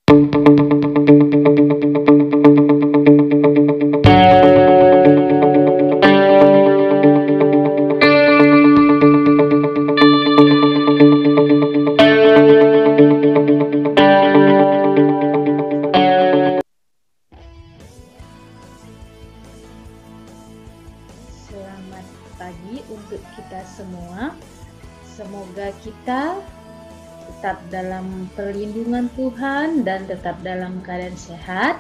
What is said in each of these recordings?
Selamat pagi untuk kita semua. Semoga kita tetap dalam perlindungan Tuhan dan tetap dalam keadaan sehat.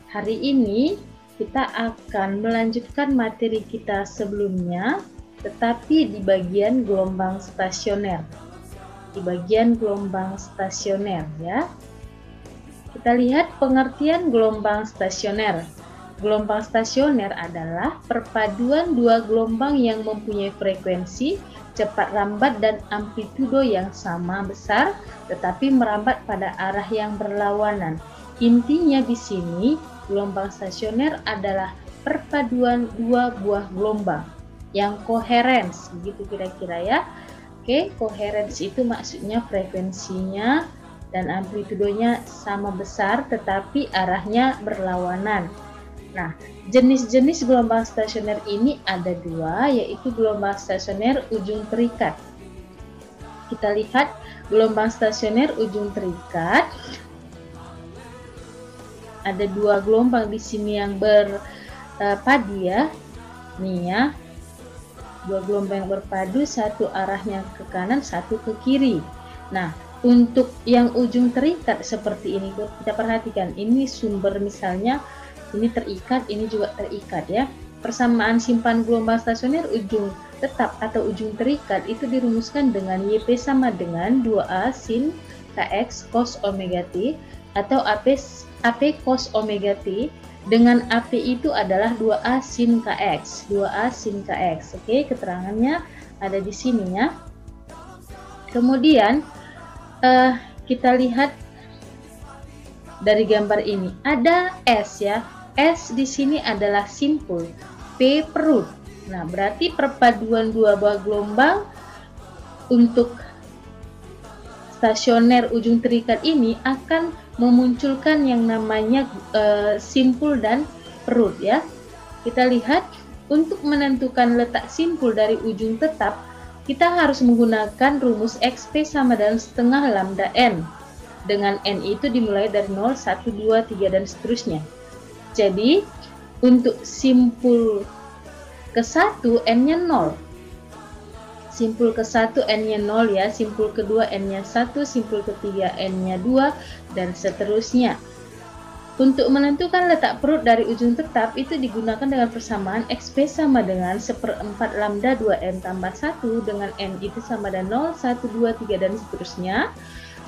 Hari ini kita akan melanjutkan materi kita sebelumnya, tetapi di bagian gelombang stasioner. Di bagian gelombang stasioner ya. Kita lihat pengertian gelombang stasioner. Gelombang stasioner adalah perpaduan dua gelombang yang mempunyai frekuensi, cepat rambat dan amplitudo yang sama besar, tetapi merambat pada arah yang berlawanan. Intinya di sini, gelombang stasioner adalah perpaduan dua buah gelombang yang koherens, begitu kira-kira ya. Oke, koherens itu maksudnya frekuensinya dan amplitudonya sama besar, tetapi arahnya berlawanan. Nah, jenis-jenis gelombang stasioner ini ada dua, yaitu gelombang stasioner ujung terikat. Kita lihat gelombang stasioner ujung terikat. Ada dua gelombang di sini yang berpadu ya. Nih ya. Dua gelombang yang berpadu, satu arahnya ke kanan, satu ke kiri. Nah, untuk yang ujung terikat seperti ini, kita perhatikan. Ini sumber misalnya, ini terikat, ini juga terikat ya. Persamaan simpan gelombang stasioner ujung tetap atau ujung terikat itu dirumuskan dengan YP sama dengan 2A sin KX cos omega T atau AP cos omega T, dengan AP itu adalah 2A sin KX. 2A sin KX. Oke, keterangannya ada di sini ya. Kemudian kita lihat dari gambar ini ada S ya. S di sini adalah simpul, P perut. Nah, berarti perpaduan dua buah gelombang untuk stasioner ujung terikat ini akan memunculkan yang namanya simpul dan perut ya. Kita lihat untuk menentukan letak simpul dari ujung tetap, kita harus menggunakan rumus XP sama dengan setengah lambda N. Dengan N itu dimulai dari 0, 1, 2, 3 dan seterusnya. Jadi, untuk simpul ke-1 N-nya 0. Simpul ke-1 N-nya 0 ya, simpul kedua N-nya 1, simpul ketiga N-nya 2, dan seterusnya. Untuk menentukan letak perut dari ujung tetap itu digunakan dengan persamaan XP sama dengan 1/4 lambda 2N tambah 1 dengan N itu sama dengan 0, 1, 2, 3, dan seterusnya.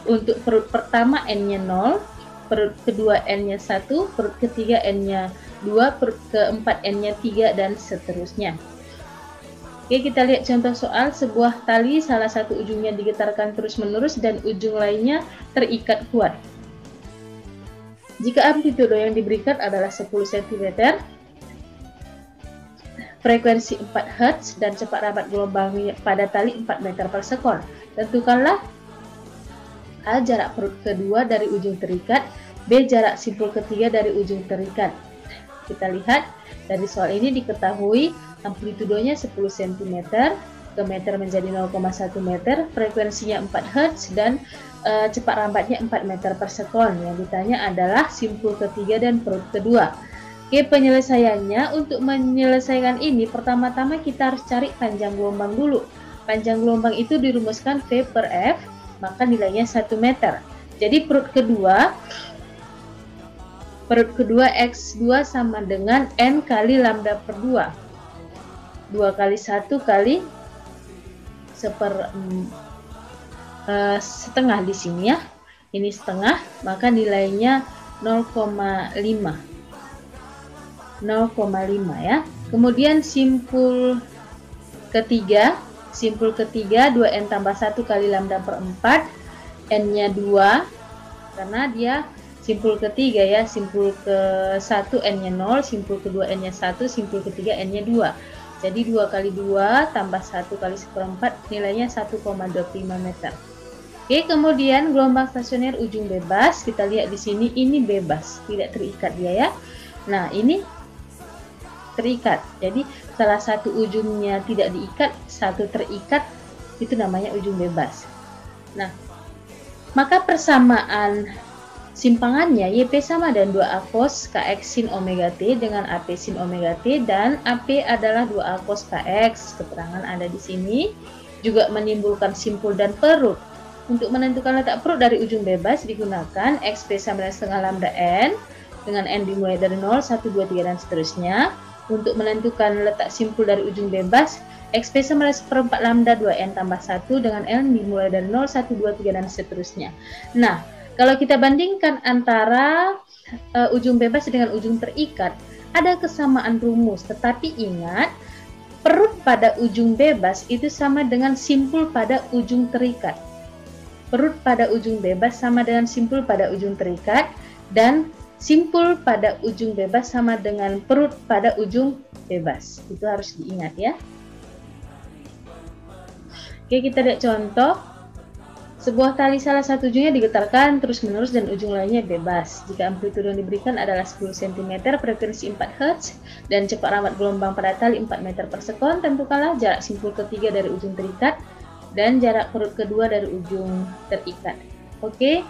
Untuk perut pertama N-nya 0, perut kedua N-nya 1, perut ketiga N-nya 2, perut keempat N-nya 3, dan seterusnya. Oke, kita lihat contoh soal. Sebuah tali salah satu ujungnya digetarkan terus-menerus dan ujung lainnya terikat kuat. Jika amplitudo yang diberikan adalah 10 cm, frekuensi 4 Hz, dan cepat rambat gelombang pada tali 4 meter per sekon. Tentukanlah A. Jarak perut kedua dari ujung terikat, B. Jarak simpul ketiga dari ujung terikat. Kita lihat dari soal ini diketahui amplitudonya 10 cm, ke meter menjadi 0,1 meter, frekuensinya 4 Hz, dan cepat rambatnya 4 meter per sekon. Yang ditanya adalah simpul ketiga dan perut kedua. Oke, penyelesaiannya, untuk menyelesaikan ini pertama-tama kita harus cari panjang gelombang dulu. Panjang gelombang itu dirumuskan V per F, maka nilainya 1 meter. Jadi perut kedua X2 sama dengan N kali lambda per 2. 2 kali 1 kali setengah di sini ya. Ini setengah, maka nilainya 0,5 ya. Kemudian simpul ketiga 2N tambah 1 kali lambda per 4, N-nya 2, karena dia simpul ketiga ya, simpul ke-1 N-nya 0, simpul kedua N-nya 1, simpul ketiga N-nya 2. Jadi 2 kali 2 tambah 1 kali 1/4 nilainya 1,25 meter. Oke, kemudian gelombang stasioner ujung bebas, kita lihat di sini ini bebas, tidak terikat dia ya. Nah, ini terikat. Jadi salah satu ujungnya tidak diikat, satu terikat, itu namanya ujung bebas. Nah, maka persamaan simpangannya YP sama dan 2A cos KX sin omega T dengan AP sin omega T, dan AP adalah 2A cos KX. Keterangan ada di sini juga menimbulkan simpul dan perut. Untuk menentukan letak perut dari ujung bebas digunakan XP sama dengan setengah lambda N dengan N dimulai dari 0, 1, 2, 3 dan seterusnya. Untuk menentukan letak simpul dari ujung bebas, XP sama dengan seperempat lambda 2N tambah 1 dengan N dimulai dari 0, 1, 2, 3 dan seterusnya. Nah, kalau kita bandingkan antara ujung bebas dengan ujung terikat, ada kesamaan rumus, tetapi ingat, perut pada ujung bebas itu sama dengan simpul pada ujung terikat. Perut pada ujung bebas sama dengan simpul pada ujung terikat, dan simpul pada ujung bebas sama dengan perut pada ujung bebas. Itu harus diingat ya. Oke, kita lihat contoh. Sebuah tali salah satu ujungnya digetarkan terus-menerus dan ujung lainnya bebas. Jika amplitudo yang diberikan adalah 10 cm, frekuensi 4 Hz, dan cepat rambat gelombang pada tali 4 meter per sekon, tentukanlah jarak simpul ketiga dari ujung terikat dan jarak perut kedua dari ujung terikat. Oke.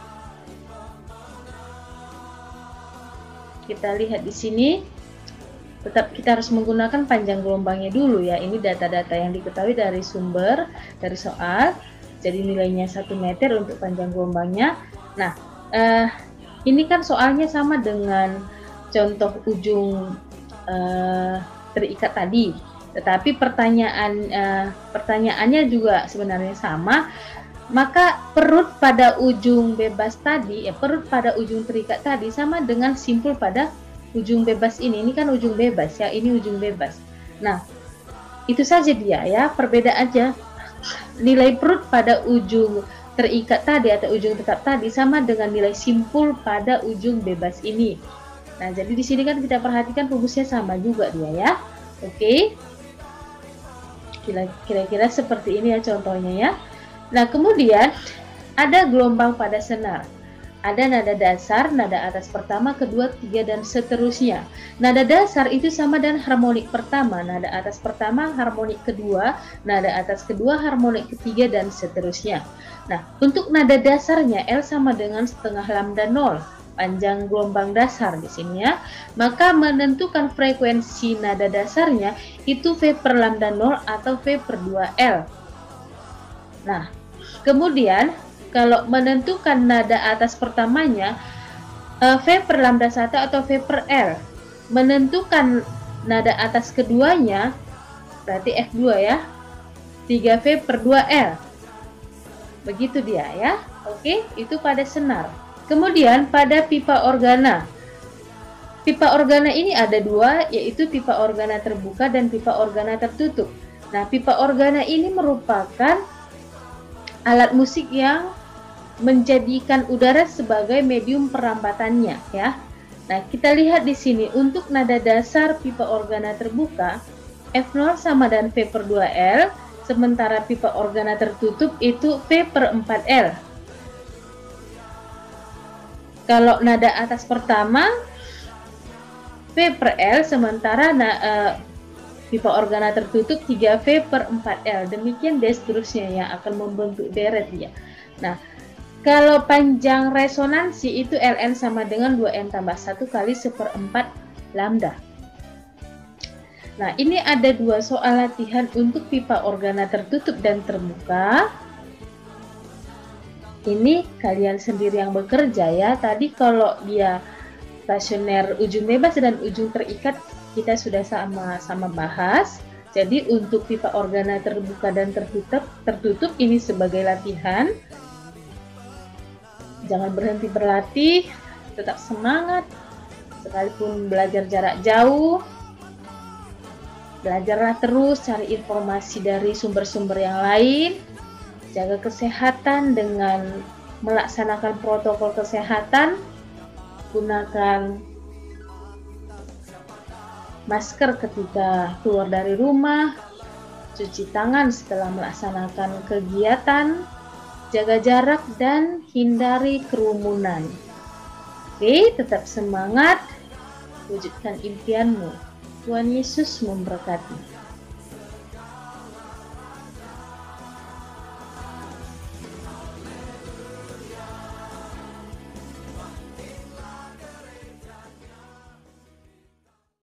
Kita lihat di sini. Tetap kita harus menggunakan panjang gelombangnya dulu ya. Ini data-data yang diketahui dari sumber, dari soal. Jadi nilainya 1 meter untuk panjang gelombangnya. Nah, ini kan soalnya sama dengan contoh ujung terikat tadi. Tetapi pertanyaannya juga sebenarnya sama. Maka perut pada ujung bebas tadi, perut pada ujung terikat tadi sama dengan simpul pada ujung bebas ini. Ini kan ujung bebas ya, ini ujung bebas. Nah, itu saja dia ya, perbedaannya. Nilai perut pada ujung terikat tadi atau ujung tetap tadi sama dengan nilai simpul pada ujung bebas ini. Nah, jadi di sini kan kita perhatikan rumusnya sama juga dia ya. Oke. Kira-kira seperti ini ya contohnya ya. Nah, kemudian ada gelombang pada senar. Ada nada dasar, nada atas pertama, kedua, ketiga, dan seterusnya. Nada dasar itu sama dengan harmonik pertama, nada atas pertama, harmonik kedua, nada atas kedua, harmonik ketiga, dan seterusnya. Nah, untuk nada dasarnya L sama dengan setengah lambda 0, panjang gelombang dasar di sini ya. Maka menentukan frekuensi nada dasarnya itu V per lambda 0 atau V per 2L. Nah, kemudian kalau menentukan nada atas pertamanya V per lambda 1 atau V per L. Menentukan nada atas keduanya berarti F2 ya, 3V per 2L. Begitu dia ya. Oke, itu pada senar. Kemudian pada pipa organa. Pipa organa ini ada dua, yaitu pipa organa terbuka dan pipa organa tertutup. Nah, pipa organa ini merupakan alat musik yang menjadikan udara sebagai medium perambatannya ya. Nah, kita lihat di sini untuk nada dasar pipa organa terbuka F0 sama dengan V per 2L, sementara pipa organa tertutup itu V per 4L. Kalau nada atas pertama V per L, sementara pipa organa tertutup 3V per 4L. Demikian dan seterusnya yang akan membentuk deret ya. Nah, kalau panjang resonansi itu Ln sama dengan 2N tambah 1 kali 1/4 lambda. Nah, ini ada dua soal latihan untuk pipa organa tertutup dan terbuka. Ini kalian sendiri yang bekerja ya. Tadi kalau dia stasioner ujung bebas dan ujung terikat kita sudah sama-sama bahas. Jadi untuk pipa organa terbuka dan tertutup ini sebagai latihan. Jangan berhenti berlatih, tetap semangat. Sekalipun belajar jarak jauh, belajarlah terus, cari informasi dari sumber-sumber yang lain. Jaga kesehatan dengan melaksanakan protokol kesehatan. Gunakan masker ketika keluar dari rumah. Cuci tangan setelah melaksanakan kegiatan. jaga jarak dan hindari kerumunan. Oke, tetap semangat, wujudkan impianmu. Tuhan Yesus memberkati.